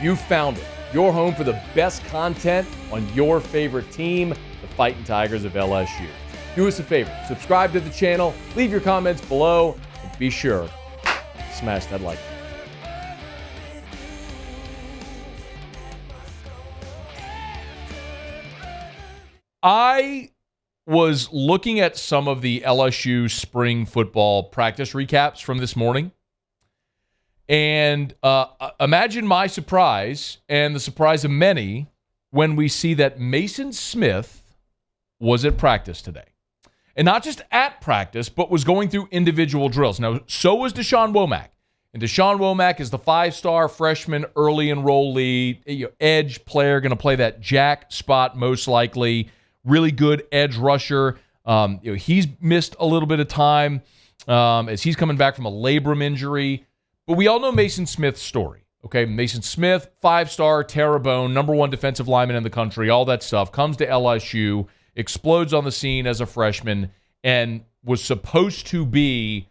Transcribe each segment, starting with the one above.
You found it. Your home for the best content on your favorite team, the Fighting Tigers of LSU. Do us a favor, subscribe to the channel, leave your comments below, and be sure to smash that like button. I was looking at some of the LSU spring football practice recaps from this morning. And imagine my surprise and the surprise of many when we see that Maason Smith was at practice today. And not just at practice, but was going through individual drills. Now, so was Deshaun Womack. And Deshaun Womack is the five-star freshman early enrollee, edge player, going to play that jack spot most likely. Really good edge rusher. He's missed a little bit of time as he's coming back from a labrum injury. But we all know Maason Smith's story, okay? Maason Smith, five-star, Terrebonne, number one defensive lineman in the country, all that stuff, comes to LSU, explodes on the scene as a freshman, and was supposed to be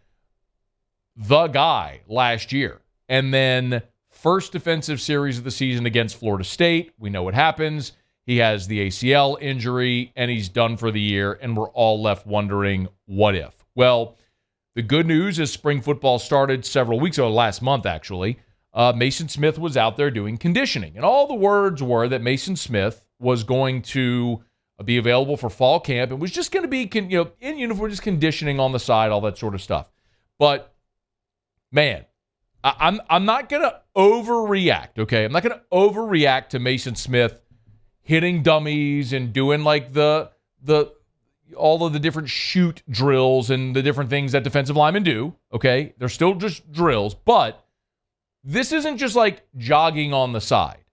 the guy last year. And then first defensive series of the season against Florida State, we know what happens. He has the ACL injury, and he's done for the year, and we're all left wondering, what if? Well, the good news is spring football started several weeks ago, last month actually. Maason Smith was out there doing conditioning. And all the words were that Maason Smith was going to be available for fall camp and was just going to be in uniform, just conditioning on the side, all that sort of stuff. But, man, I'm not going to overreact, okay? I'm not going to overreact to Maason Smith hitting dummies and doing like the all of the different shoot drills and the different things that defensive linemen do, okay? They're still just drills, but this isn't just like jogging on the side.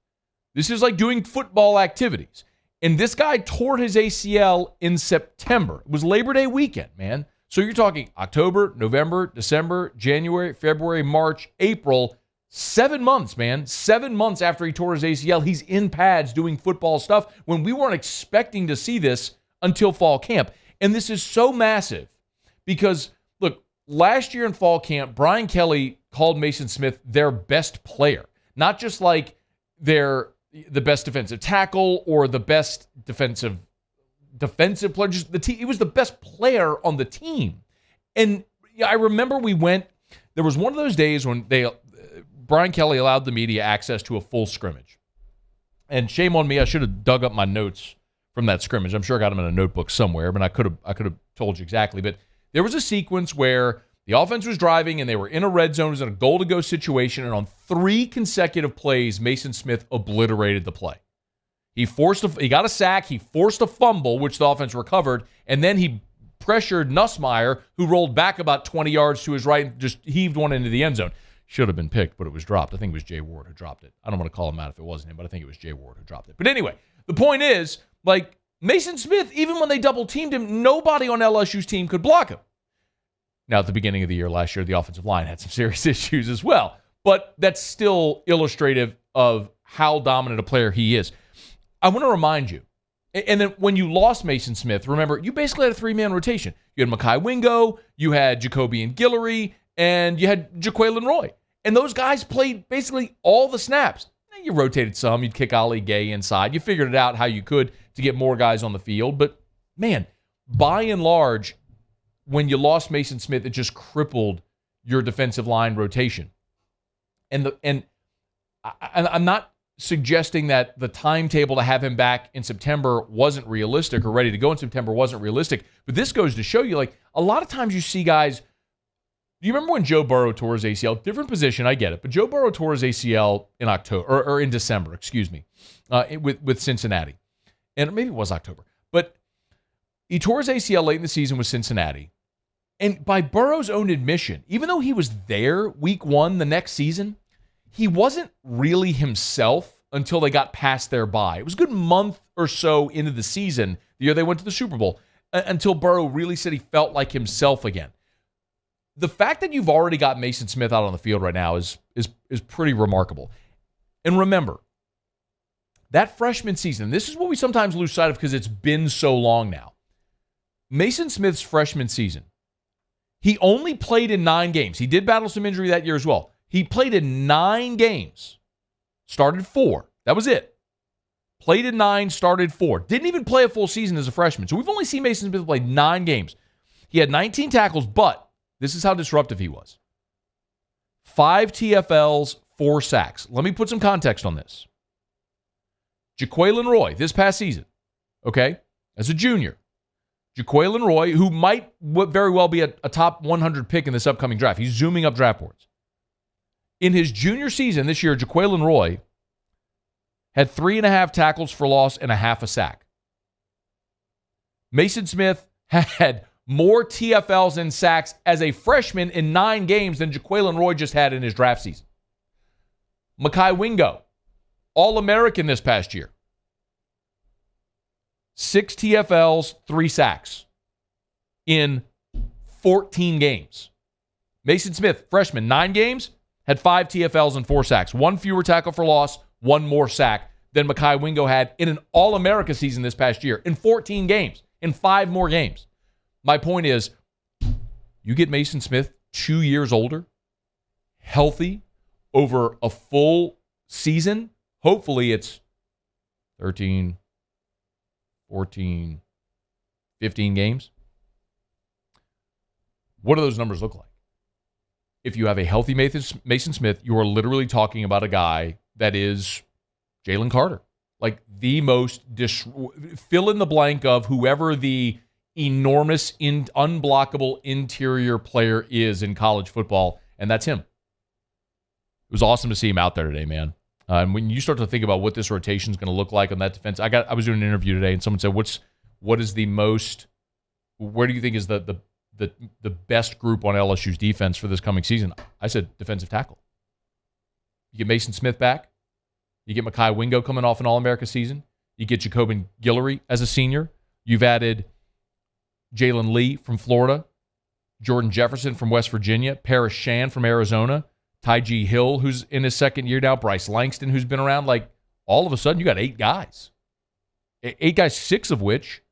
This is like doing football activities. And this guy tore his ACL in September. It was Labor Day weekend, man. So you're talking October, November, December, January, February, March, April, 7 months, man. 7 months after he tore his ACL, he's in pads doing football stuff when we weren't expecting to see this until fall camp. And this is so massive because, look, last year in fall camp, Brian Kelly called Maason Smith their best player. Not just like the best defensive tackle or the best defensive player. Just he was the best player on the team. And I remember there was one of those days when Brian Kelly allowed the media access to a full scrimmage. And shame on me, I should have dug up my notes from that scrimmage. I'm sure I got them in a notebook somewhere, but I could have told you exactly. But there was a sequence where the offense was driving and they were in a red zone. It was in a goal-to-go situation, and on 3 consecutive plays, Maason Smith obliterated the play. He got a sack, he forced a fumble, which the offense recovered, and then he pressured Nussmeier, who rolled back about 20 yards to his right and just heaved one into the end zone. Should have been picked, but it was dropped. I think it was Jay Ward who dropped it. I don't want to call him out if it wasn't him, but I think it was Jay Ward who dropped it. But anyway, the point is, like, Maason Smith, even when they double-teamed him, nobody on LSU's team could block him. Now, at the beginning of the year last year, the offensive line had some serious issues as well. But that's still illustrative of how dominant a player he is. I want to remind you, and then when you lost Maason Smith, remember, you basically had a 3-man rotation. You had Mekhi Wingo, you had Jacoby and Guillory, and you had Jaquelin Roy. And those guys played basically all the snaps. You rotated some. You'd kick Ali Gay inside. You figured it out how you could to get more guys on the field. But, man, by and large, when you lost Maason Smith, it just crippled your defensive line rotation. And I'm not suggesting that the timetable to have him back in September wasn't realistic or ready to go in September wasn't realistic. But this goes to show you, like, a lot of times you see guys. Do you remember when Joe Burrow tore his ACL? Different position, I get it. But Joe Burrow tore his ACL in October, or in December, excuse me, with Cincinnati. And maybe it was October. But he tore his ACL late in the season with Cincinnati. And by Burrow's own admission, even though he was there week 1 the next season, he wasn't really himself until they got past their bye. It was a good month or so into the season, the year they went to the Super Bowl, until Burrow really said he felt like himself again. The fact that you've already got Maason Smith out on the field right now is pretty remarkable. And remember, that freshman season, this is what we sometimes lose sight of because it's been so long now. Maason Smith's freshman season, he only played in 9 games. He did battle some injury that year as well. He played in 9 games. Started 4. That was it. Played in 9, started 4. Didn't even play a full season as a freshman. So we've only seen Maason Smith play 9 games. He had 19 tackles, but this is how disruptive he was. 5 TFLs, 4 sacks. Let me put some context on this. Jaquelin Roy, this past season, okay, as a junior. Jaquelin Roy, who might very well be a top 100 pick in this upcoming draft. He's zooming up draft boards. In his junior season this year, Jaquelin Roy had 3.5 tackles for loss and a half a sack. Maason Smith had more TFLs and sacks as a freshman in 9 games than Jaquelin Roy just had in his draft season. Mekhi Wingo, All-American this past year. 6 TFLs, 3 sacks in 14 games. Maason Smith, freshman, 9 games, had 5 TFLs and 4 sacks. 1 fewer tackle for loss, 1 more sack than Mekhi Wingo had in an All-America season this past year in 14 games, in 5 more games. My point is, you get Maason Smith 2 years older, healthy, over a full season. Hopefully it's 13, 14, 15 games. What do those numbers look like? If you have a healthy Maason Smith, you are literally talking about a guy that is Jalen Carter. Like the most fill in the blank of whoever the enormous, unblockable interior player is in college football, and that's him. It was awesome to see him out there today, man. And when you start to think about what this rotation is going to look like on that defense, I was doing an interview today, and someone said, where do you think is the best group on LSU's defense for this coming season? I said defensive tackle. You get Maason Smith back. You get Mekhi Wingo coming off an All-America season. You get Jacobin Guillory as a senior. You've added Jalen Lee from Florida, Jordan Jefferson from West Virginia, Paris Shan from Arizona, Tyjee Hill, who's in his second year now, Bryce Langston, who's been around. Like, all of a sudden, you got 8 guys. 8 guys, 6 of which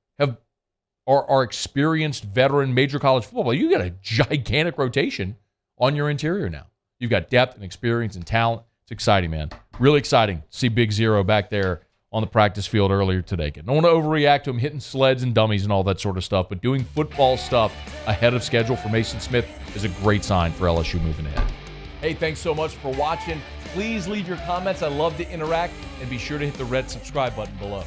are experienced veteran major college football. You got a gigantic rotation on your interior now. You've got depth and experience and talent. It's exciting, man. Really exciting to see Big Zero back there on the practice field earlier today. I don't want to overreact to him hitting sleds and dummies and all that sort of stuff, but doing football stuff ahead of schedule for Maason Smith is a great sign for LSU moving ahead. Hey, thanks so much for watching. Please leave your comments. I love to interact, and be sure to hit the red subscribe button below.